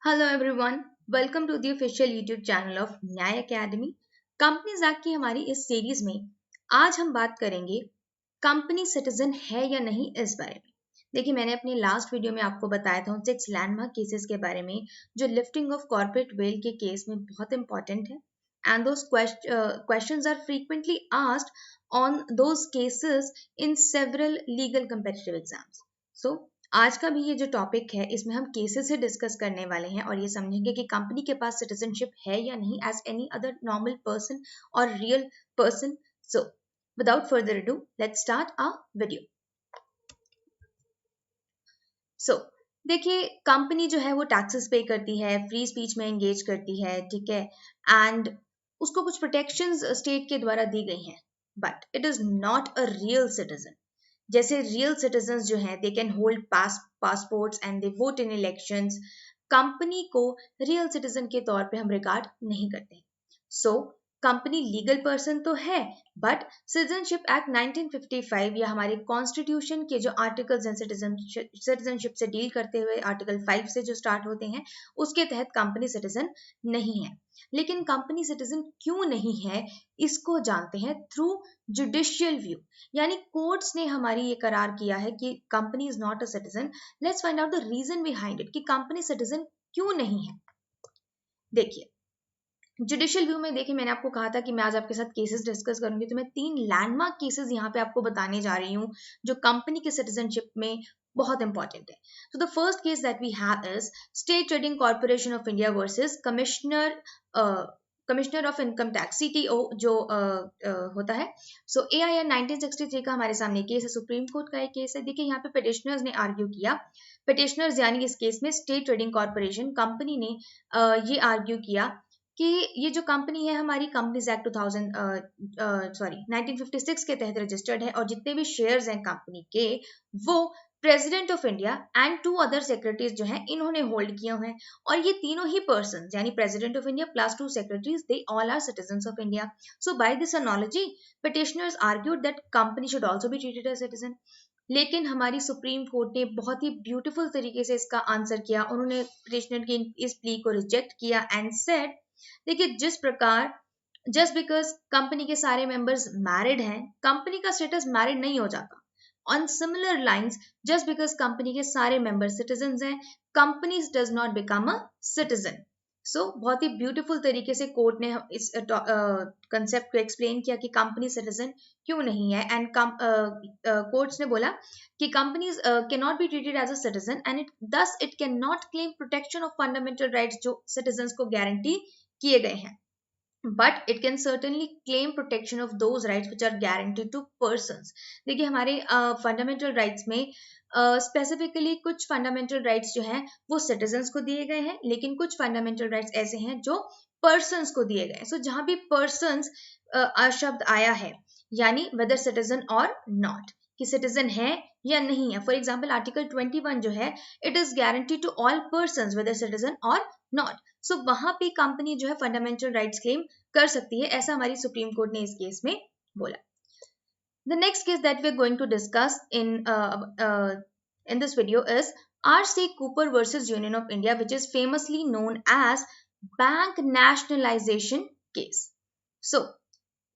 Hello everyone, welcome to the official YouTube channel of Nyay academy. Companies act की हमारी इस series में आज हम बात करेंगे कंपनी सिटीजन है या नहीं इस बारे में। देखिए, मैंने अपनी लास्ट वीडियो में आपको बताया था उन 6 लैंडमार्क केसेस के बारे में जो लिफ्टिंग ऑफ कॉर्पोरेट वेल के केस में बहुत इंपॉर्टेंट है and those questions are frequently asked on those cases in several legal competitive exams. So आज का भी ये जो टॉपिक है इसमें हम केसेस से डिस्कस करने वाले हैं और ये समझेंगे कि कंपनी के पास सिटीजनशिप है या नहीं as any other normal person और real person. So without further ado let's start our video. So देखिए, कंपनी जो है वो टैक्सेस पे करती है, फ्री स्पीच में एंगेज करती है, ठीक है, एंड उसको कुछ प्रोटेक्शंस स्टेट के द्वारा दी गई हैं, but it is not a real citizen. जैसे रियल सिटीजन्स जो हैं they can hold passports and they vote in elections. Company को रियल सिटीजन के तौर पे हम रिगार्ड नहीं करते। सो कंपनी लीगल पर्सन तो है, बट सिटीजनशिप एक्ट 1955 या हमारे कॉन्स्टिट्यूशन के जो आर्टिकल्स हैं सिटीजनशिप से डील करते हुए आर्टिकल 5 से जो स्टार्ट होते हैं उसके तहत कंपनी सिटीजन नहीं है। लेकिन कंपनी सिटीजन क्यों नहीं है इसको जानते हैं थ्रू जुडिशियल व्यू, यानी कोर्ट्स ने हमारी ये करार किया है कि company is not a citizen. Let's find out the reason behind it कि कंपनी सिटीजन क्यों नहीं है। देखिए, जुडिशियल व्यू में देखिए, मैंने आपको कहा था कि मैं आज आपके साथ केसेस डिस्कस करूंगी, तो मैं 3 लैंडमार्क केसेस यहाँ पे आपको बताने जा रही हूँ जो कंपनी के सिटीजनशिप में बहुत इंपॉर्टेंट है। तो the first case that we have is state trading corporation of India versus commissioner of income tax CTO जो होता है। सो AIR 1963 का हमारे सामने केस है, सुप्रीम कोर्ट का एक केस है। देखिए, यहाँ पे पिटिशनर्स ने आर्ग्यू किया, पिटिशनर्स यानी इस केस में स्टेट ट्रेडिंग कॉर्पोरेशन कंपनी ने ये आर्ग्यू किया कि ये जो कंपनी है हमारी कंपनीज एक्ट 1956 के तहत रजिस्टर्ड है और जितने भी शेयर्स हैं कंपनी के वो president of India and 2 other secretaries जो हैं इन्होंने होल्ड किए हुए हैं। और ये तीनों ही पर्सन यानी president of India plus 2 secretaries they all are citizens of India. So by this analogy petitioners argued that company should also be treated as citizen. लेकिन हमारी सुप्रीम कोर्ट ने बहुत ही ब्यूटीफुल तरीके से इसका आंसर किया। उन्होंने पिटिशनर की इस प्ली को रिजेक्ट किया एंड सेड, देखिए, जिस प्रकार जस्ट बिकॉज कंपनी के सारे मेंबर्स मैरिड हैं, कंपनी का स्टेटस मैरिड नहीं हो जाता। On similar lines, just because company के सारे मेंबर सिटीजन्स हैं, company does not become a citizen. So बहुत ही ब्यूटीफुल तरीके से कोर्ट ने इस कंसेप्ट को एक्सप्लेन किया कि कंपनी सिटीजन क्यों नहीं है। एंड कोर्ट्स ने बोला कि companies can not be treated as a citizen and it can not claim protection of fundamental rights जो सिटीजन्स को गारंटी किए गए हैं, but it can certainly claim protection of those rights which are guaranteed to persons। देखिए, हमारे fundamental rights में specifically कुछ fundamental rights जो हैं वो सिटीजन्स को दिए गए हैं, लेकिन कुछ फंडामेंटल राइट्स ऐसे हैं जो पर्सन्स को दिए गए हैं। सो जहां भी पर्सन्स शब्द आया है यानी वेदर सिटीजन और नॉट, कि सिटीजन है या नहीं है। फॉर एग्जाम्पल आर्टिकल 21 जो है it is guarantee to all persons whether citizen और नॉट। सो वहां पे कंपनी जो है फंडामेंटल राइट्स क्लेम कर सकती है, ऐसा हमारी सुप्रीम कोर्ट ने इस केस में बोला। The next case that we are going to discuss in this video is RC Cooper versus Union of India, which is famously known as bank nationalisation case. So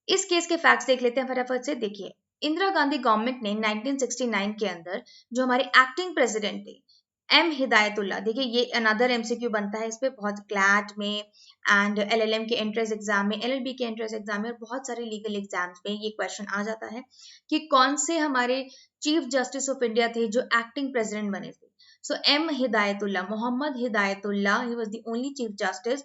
इस case के facts देख लेते हैं फटाफट से। देखिए, इंदिरा गांधी गवर्नमेंट ने 1969 के अंदर जो हमारे एक्टिंग प्रेसिडेंट थे M हिदायतुल्ला, देखिए ये अनदर MCQ बनता है इस पे बहुत, क्लैट में एंड LLM के एंट्रेंस एग्जाम में, LLB के एंट्रेंस एग्जाम में और बहुत सारे लीगल एग्जाम्स में ये क्वेश्चन आ जाता है कि कौन से हमारे चीफ जस्टिस ऑफ इंडिया थे जो एक्टिंग प्रेसिडेंट बने थे। So M Hidayatullah, Mohammad Hidayatullah, he was the only chief justice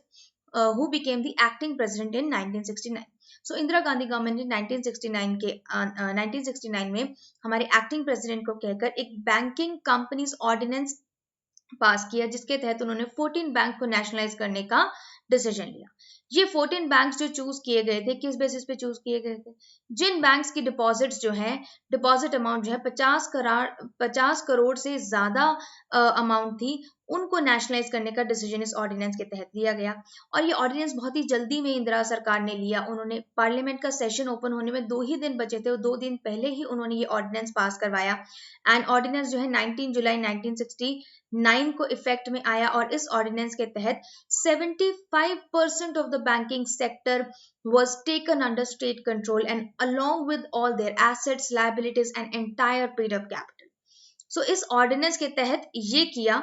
who became the acting president in 1969। So Indira Gandhi government ने 1969 में हमारे एक्टिंग प्रेसिडेंट को कहकर एक बैंकिंग कंपनीज ऑर्डिनेंस पास किया जिसके तहत उन्होंने 14 बैंक को नेशनलाइज करने का डिसीजन लिया। ये 14 बैंक्स जो चूज किए गए थे किस बेसिस पे चूज किए गए थे, जिन बैंक्स की डिपॉजिट्स जो है, डिपॉजिट अमाउंट जो है 50 करोड़ से ज्यादा अमाउंट थी, उनको नेशनलाइज करने का डिसीजन इस ऑर्डिनेंस के तहत लिया गया। और ये ऑर्डिनेंस बहुत ही जल्दी में इंदिरा सरकार ने लिया। उन्होंने पार्लियामेंट का सेशन ओपन होने में 2 ही दिन बचे थे, 2 दिन पहले ही उन्होंने ये ऑर्डिनेंस पास करवाया। एंड ऑर्डिनेंस जो है 19 जुलाई 1969 को इफेक्ट में आया और इस ऑर्डिनेंस के तहत 75% of the banking sector was taken under state control and along with all their assets, liabilities and entire paid up capital. So इस ऑर्डिनेंस के तहत ये किया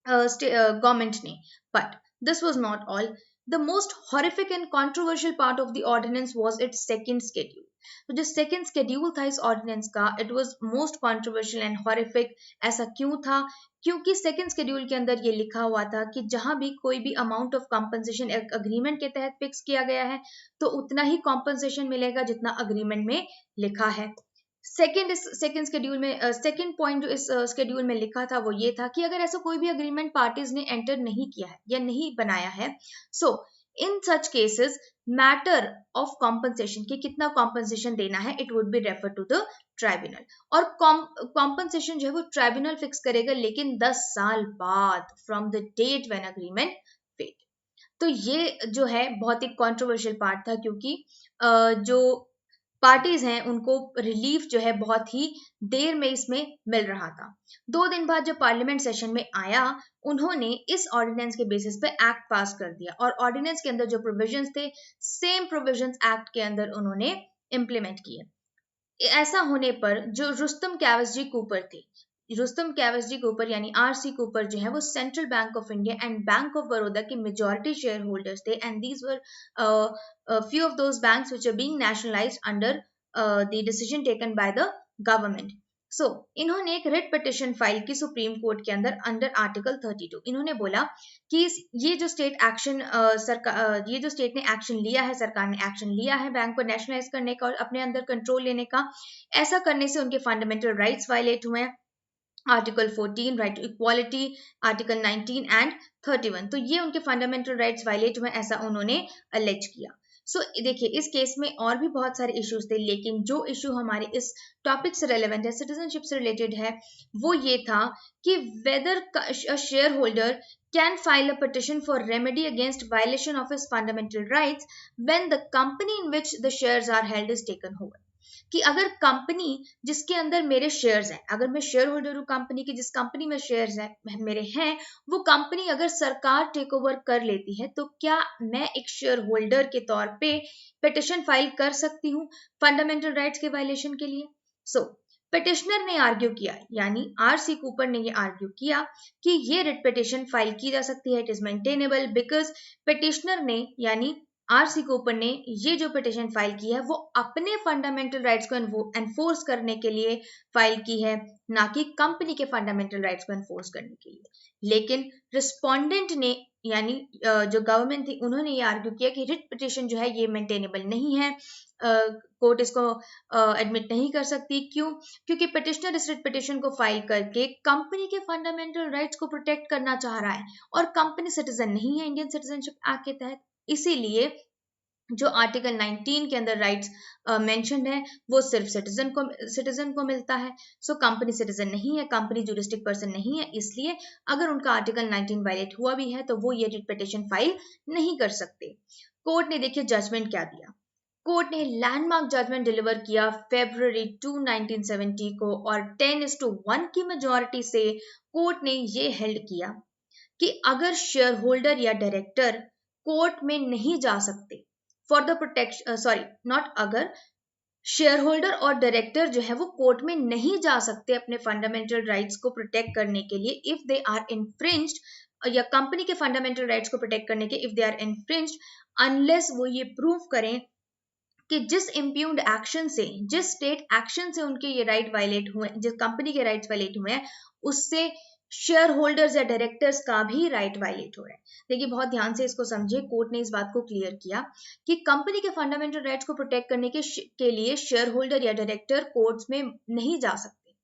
गवर्नमेंट ने। But this was not all. The most horrific and controversial part of the ordinance was its second schedule. तो जो second schedule था इस ऑर्डिनेंस का, it was most controversial and horrific. ऐसा क्यों था? क्योंकि सेकंड शेड्यूल के अंदर ये लिखा हुआ था कि जहां भी कोई भी अमाउंट ऑफ कॉम्पनसेशन एक अग्रीमेंट के तहत फिक्स किया गया है तो उतना ही कॉम्पनसेशन मिलेगा जितना अग्रीमेंट में लिखा है। सेकंड शेड्यूल में सेकंड पॉइंट जो इस शेड्यूल में लिखा था वो ये था कि अगर ऐसा कोई भी अग्रीमेंट पार्टीज ने एंटर नहीं किया है या नहीं बनाया है, so in such cases matter of compensation कि कितना कॉम्पनसेशन देना है, it would be refer to the tribunal. और कॉम्पनसेशन जो है वो ट्राइब्यूनल फिक्स करेगा, लेकिन 10 साल बाद from the date when agreement fail. तो ये जो है बहुत ही कॉन्ट्रोवर्शियल पार्ट था, क्योंकि जो पार्टीज हैं उनको रिलीफ जो है बहुत ही देर में इसमें मिल रहा था। 2 दिन बाद जब पार्लियामेंट सेशन में आया, उन्होंने इस ऑर्डिनेंस के बेसिस पे एक्ट पास कर दिया और ऑर्डिनेंस के अंदर जो प्रोविजंस थे सेम प्रोविजंस एक्ट के अंदर उन्होंने इम्प्लीमेंट किए। ऐसा होने पर जो रुस्तम कैवस जी कूपर थे, रुस्तम कैवस जी कूपर यानी आरसी कूपर जो है वो Central Bank of India and Bank of Baroda के मेजॉरिटी शेयर होल्डर्स थे। And these were few of those banks which are being nationalised under the decision taken by the government. So इन्होंने एक writ petition file की Supreme Court के अंदर under article 32। इन्होंने बोला कि ये जो स्टेट एक्शन ये जो स्टेट ने एक्शन लिया है, सरकार ने एक्शन लिया है बैंक को नेशनलाइज करने का और अपने अंदर कंट्रोल लेने का, ऐसा करने से उनके फंडामेंटल राइट्स वायलेट हुए हैं। Article 14 right to equality, article 19 and 31। तो ये उनके फंडामेंटल राइट्स वायलेट हुए, ऐसा उन्होंने अलेज किया। सो देखिए इस केस में और भी बहुत सारे इश्यूज थे, लेकिन जो इशू हमारे इस टॉपिक से रेलेवेंट है, सिटीजनशिप से रिलेटेड है, वो ये था कि weather a share holder can file a petition for remedy against violation of his fundamental rights when the company in which the shares are held is taken over। कि अगर company जिसके अंदर मेरे शेयर्स हैं, अगर मैं शेयर होल्डर हूँ company की, जिस कंपनी में शेयर्स हैं मेरे हैं, वो कंपनी अगर सरकार टेक ओवर कर लेती है, तो क्या मैं एक शेयर होल्डर के तौर पे पिटिशन फाइल कर सकती हूँ फंडामेंटल राइट्स के वायलेशन के लिए? सो पिटिशनर ने आर्ग्यू किया, यानी आरसी कूपर ने ये आर्ग्यू किया कि ये रिट पिटिशन फाइल की जा सकती है, it is maintainable, because petitioner ने यानी आरसी कूपर ने ये जो पिटिशन फाइल की है वो अपने फंडामेंटल राइट्स को एनफोर्स करने के लिए फाइल की है, ना कि कंपनी के फंडामेंटल राइट्स को एनफोर्स करने के लिए। लेकिन रिस्पोंडेंट ने यानी जो गवर्नमेंट थी, उन्होंने ये आर्ग्यू किया कि रिट पिटिशन जो है ये मेंटेनेबल नहीं है, कोर्ट इसको एडमिट नहीं कर सकती। क्यों? क्योंकि पिटिशनर इस रिट पिटिशन को फाइल करके कंपनी के फंडामेंटल राइट्स को प्रोटेक्ट करना चाह रहा है और कंपनी सिटीजन नहीं है इंडियन सिटीजनशिप एक्ट के तहत। इसीलिए जो आर्टिकल 19 के अंदर राइट्स मेंशन्ड है वो सिर्फ सिटीजन को मिलता है। सो कंपनी सिटीजन नहीं है, कंपनी ज्यूरिस्डिक्ट पर्सन नहीं है, इसलिए अगर उनका आर्टिकल 19 वायलेट हुआ भी है तो वो ये रिट पिटिशन फाइल नहीं कर सकते। कोर्ट ने देखिए जजमेंट क्या दिया। कोर्ट ने लैंडमार्क जजमेंट डिलीवर किया February 2, 1970 को और 10:1 की मेजॉरिटी से कोर्ट ने ये हेल्ड किया कि अगर शेयर होल्डर या डायरेक्टर कोर्ट में नहीं जा सकते फॉर द प्रोटेक्शन, नॉट अगर, शेयर होल्डर और डायरेक्टर जो है वो कोर्ट में नहीं जा सकते अपने फंडामेंटल राइट्स को प्रोटेक्ट करने के लिए इफ दे आर इन्फ्रिंज्ड, या कंपनी के फंडामेंटल राइट्स को प्रोटेक्ट करने के इफ दे आर इन्फ्रिंज्ड, अनलेस वो ये प्रूव करें कि जिस इम्प्यून्ड एक्शन से, जिस स्टेट एक्शन से उनके ये राइट वायलेट हुए, जिस कंपनी के राइट्स वायलेट हुए हैं, उससे शेयर होल्डर्स या डायरेक्टर्स का भी राइट वायलेट हो रहा है। देखिए बहुत ध्यान से इसको समझिए, कोर्ट ने इस बात को क्लियर किया कि कंपनी के फंडामेंटल राइट्स को प्रोटेक्ट करने के लिए शेयर होल्डर या डायरेक्टर कोर्ट्स में नहीं जा सकते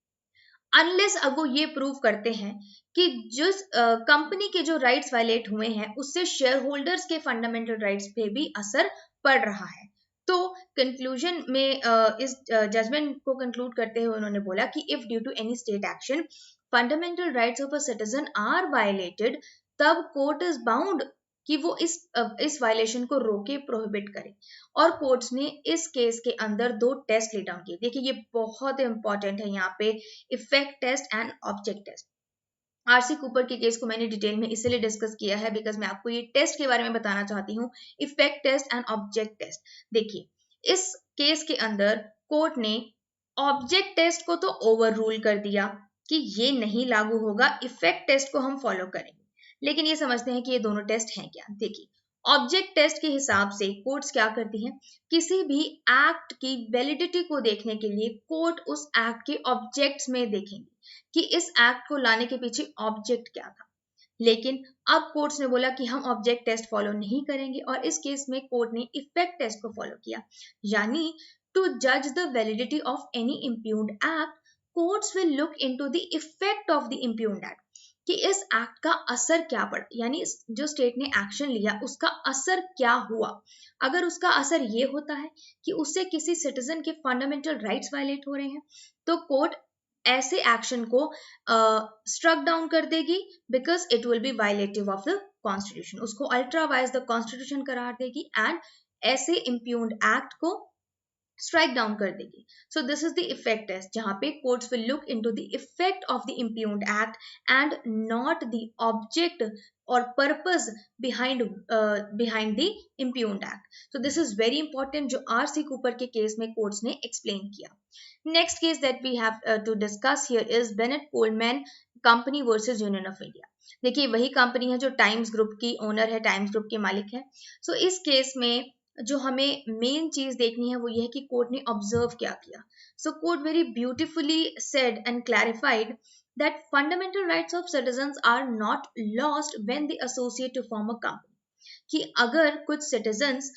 अनलेस अगर ये प्रूव करते हैं कि जिस कंपनी के जो राइट्स वायलेट हुए हैं उससे शेयर होल्डर्स के फंडामेंटल राइट्स पे भी असर पड़ रहा है। तो कंक्लूजन में इस जजमेंट को कंक्लूड करते हुए उन्होंने बोला कि if due to any state action fundamental rights of a citizen are violated, तब कोर्ट इज बाउंड कि वो इस वायलेशन को रोके, प्रोहिबिट करे। और कोर्ट्स ने इस केस के अंदर 2 टेस्ट ले डाउन किए। देखिए ये बहुत इंपॉर्टेंट है यहाँ पे, effect test and object test. RC Cooper के केस को मैंने डिटेल में इसलिए डिस्कस किया है बिकॉज मैं आपको ये टेस्ट के बारे में बताना चाहती हूँ, effect test and object test. देखिए इस केस के अंदर कोर्ट ने ऑब्जेक्ट टेस्ट को तो ओवर रूल कर दिया कि ये नहीं लागू होगा, इफेक्ट टेस्ट को हम फॉलो करेंगे। लेकिन ये समझते हैं कि ये दोनों टेस्ट हैं क्या। देखिए ऑब्जेक्ट टेस्ट के हिसाब से कोर्ट्स क्या करती हैं, किसी भी एक्ट की वैलिडिटी को देखने के लिए कोर्ट उस एक्ट के ऑब्जेक्ट्स में देखेंगे कि इस एक्ट को लाने के पीछे ऑब्जेक्ट क्या था। लेकिन अब कोर्ट्स ने बोला कि हम ऑब्जेक्ट टेस्ट फॉलो नहीं करेंगे और इस केस में कोर्ट ने इफेक्ट टेस्ट को फॉलो किया। यानी टू जज the validity of any इम्प्यून्ड act, courts will look into the effect of the impugned act कि इस एक्ट का असर क्या पड़ा, यानी जो स्टेट ने एक्शन लिया उसका असर क्या हुआ। अगर उसका असर ये होता है कि उससे किसी सिटीजन के फंडामेंटल राइट्स वायलेट हो रहे हैं, तो कोर्ट ऐसे एक्शन को स्ट्रक डाउन कर देगी because it will be violative of the constitution, उसको अल्ट्रा वाइज द कॉन्स्टिट्यूशन करार देगी एंड ऐसे इम्प्यून्ड एक्ट को स्ट्राइक डाउन कर देगी। So this is the effect test, जहां पे courts will look into the effect of the impugned act and not the object और purpose behind the impugned act. So this is very important, जो RC Cooper के case में courts ने explain किया। Next case that we have to discuss here is Bennett Coleman company versus union of India. देखिए वही company है जो Times group की ओनर है, टाइम्स ग्रुप के मालिक है। सो इस केस में जो हमें मेन चीज देखनी है वो ये है कि कोर्ट ने ऑब्जर्व क्या किया। So court very beautifully said and clarified that fundamental rights of citizens are not lost when they associate to form a company, कि अगर कुछ citizens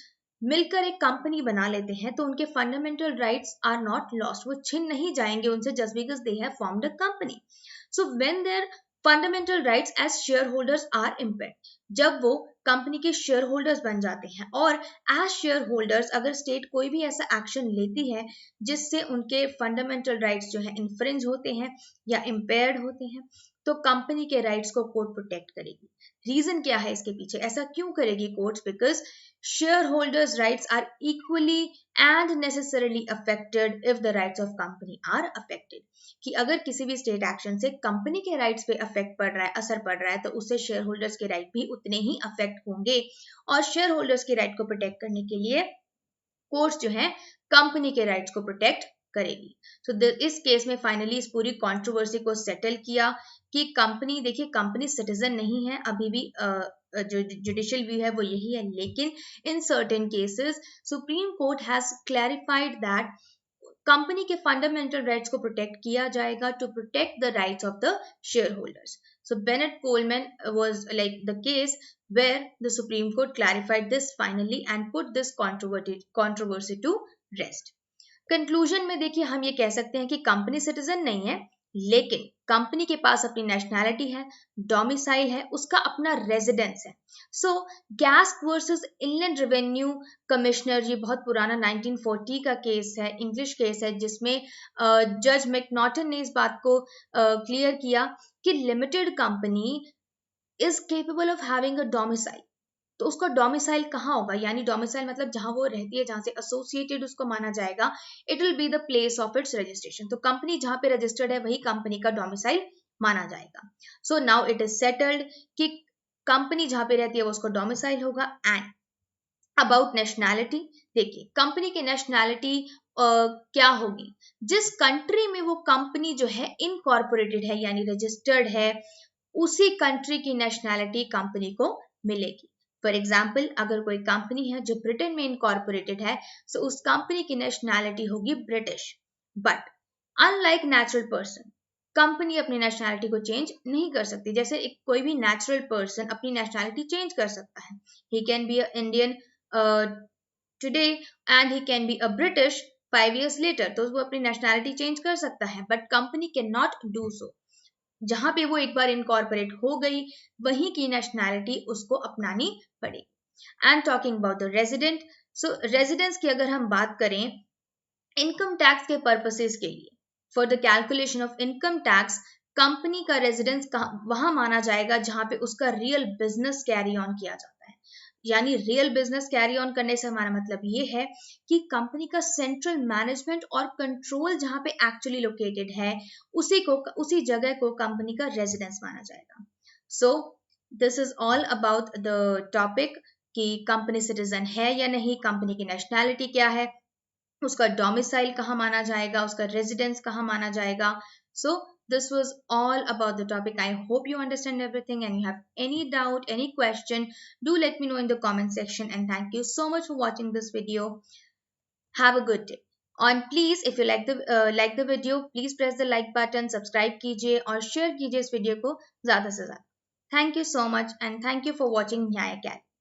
मिलकर एक कंपनी बना लेते हैं तो उनके fundamental rights are not lost, वो छिन नहीं जाएंगे उनसे just because they have formed a company. So when their fundamental rights as share holders are impaired, जब वो कंपनी के शेयर होल्डर्स बन जाते हैं और एज शेयर होल्डर्स अगर स्टेट कोई भी ऐसा एक्शन लेती है जिससे उनके फंडामेंटल राइट्स जो है इन्फ्रिंज होते हैं या इम्पेयर्ड होते हैं, तो कंपनी के राइट्स को कोर्ट प्रोटेक्ट करेगी। रीजन क्या है इसके पीछे, ऐसा क्यों करेगी courts? Because shareholders' rights are equally and necessarily affected if the rights of company are affected, कि अगर किसी भी स्टेट एक्शन से कंपनी के राइट्स पे अफेक्ट पड़ रहा है, असर पड़ रहा है, तो उससे शेयर होल्डर्स के राइट भी उतने ही अफेक्ट होंगे। और शेयर होल्डर्स के राइट को प्रोटेक्ट करने के लिए कोर्ट्स जो है कंपनी के राइट्स को प्रोटेक्ट करेगी। सो इस केस में फाइनली इस पूरी कंट्रोवर्सी को सेटल किया कि कंपनी, देखिए कंपनी सिटीजन नहीं है, अभी भी जो जुडिशियल व्यू है वो यही है, लेकिन in certain cases supreme court has clarified that company के फंडामेंटल राइट्स को प्रोटेक्ट किया जाएगा to protect the rights of the share holders. So Bennett Coleman was like the case where the Supreme Court clarified this finally and put this controversy to rest. Conclusion में देखिए हम ये कह सकते हैं कि कंपनी सिटीजन नहीं है, लेकिन कंपनी के पास अपनी नेशनैलिटी है, डोमिसाइल है, उसका अपना रेजिडेंस है। सो गैस्क वर्सेस इनलैंड रेवेन्यू कमिश्नर, ये बहुत पुराना 1940 का केस है, इंग्लिश केस है, जिसमें जज मैकनॉटन ने इस बात को क्लियर किया कि limited company is capable of having a domicile. तो उसका डोमिसाइल कहाँ होगा, यानी डोमिसाइल मतलब जहां वो रहती है, जहां से एसोसिएटेड उसको माना जाएगा, it will be the place of its registration. तो कंपनी जहां पे रजिस्टर्ड है वही कंपनी का डोमिसाइल माना जाएगा। So now it is settled कि कंपनी जहां पे रहती है वो उसको डोमिसाइल होगा। एंड अबाउट नेशनैलिटी, देखिए कंपनी की नेशनैलिटी क्या होगी, जिस कंट्री में वो कंपनी जो है इनकॉर्पोरेटेड है यानी रजिस्टर्ड है, उसी कंट्री की नेशनैलिटी कंपनी को मिलेगी। फॉर एग्जाम्पल अगर कोई कंपनी है जो ब्रिटेन में इनकॉर्पोरेटेड है, सो उस कंपनी की नेशनैलिटी होगी British. But unlike natural person, company अपनी नेशनैलिटी को चेंज नहीं कर सकती। जैसे एक कोई भी नेचुरल पर्सन अपनी नेशनैलिटी चेंज कर सकता है, he can be a Indian today and he can be a British 5 years later, तो वो अपनी नेशनैलिटी चेंज कर सकता है, but company can not do so. जहां पे वो एक बार इनकॉर्पोरेट हो गई वहीं की नेशनैलिटी उसको अपनानी पड़ेगी। And talking about the resident, so residence की अगर हम बात करें इनकम टैक्स के पर्पसेस के लिए, for the calculation of income tax company का रेजिडेंस वहां माना जाएगा जहां पे उसका रियल बिजनेस कैरी ऑन किया जाता है। यानी रियल बिजनेस कैरी ऑन करने से हमारा मतलब ये है कि कंपनी का सेंट्रल मैनेजमेंट और कंट्रोल जहां पे एक्चुअली लोकेटेड है उसी जगह को कंपनी का रेजिडेंस माना जाएगा। सो this is all about the topic कि कंपनी सिटीजन है या नहीं, कंपनी की नेशनैलिटी क्या है, उसका डोमिसाइल कहाँ माना जाएगा, उसका रेजिडेंस कहाँ माना जाएगा। सो this was all about the topic. I hope you understand everything, and you have any doubt, any question, do let me know in the comment section. And thank you so much for watching this video. Have a good day. And please, if you like the video, please press the like button, subscribe कीजिए और share कीजिए इस video को ज़्यादा से ज़्यादा। Thank you so much, and thank you for watching Nyaya Academy.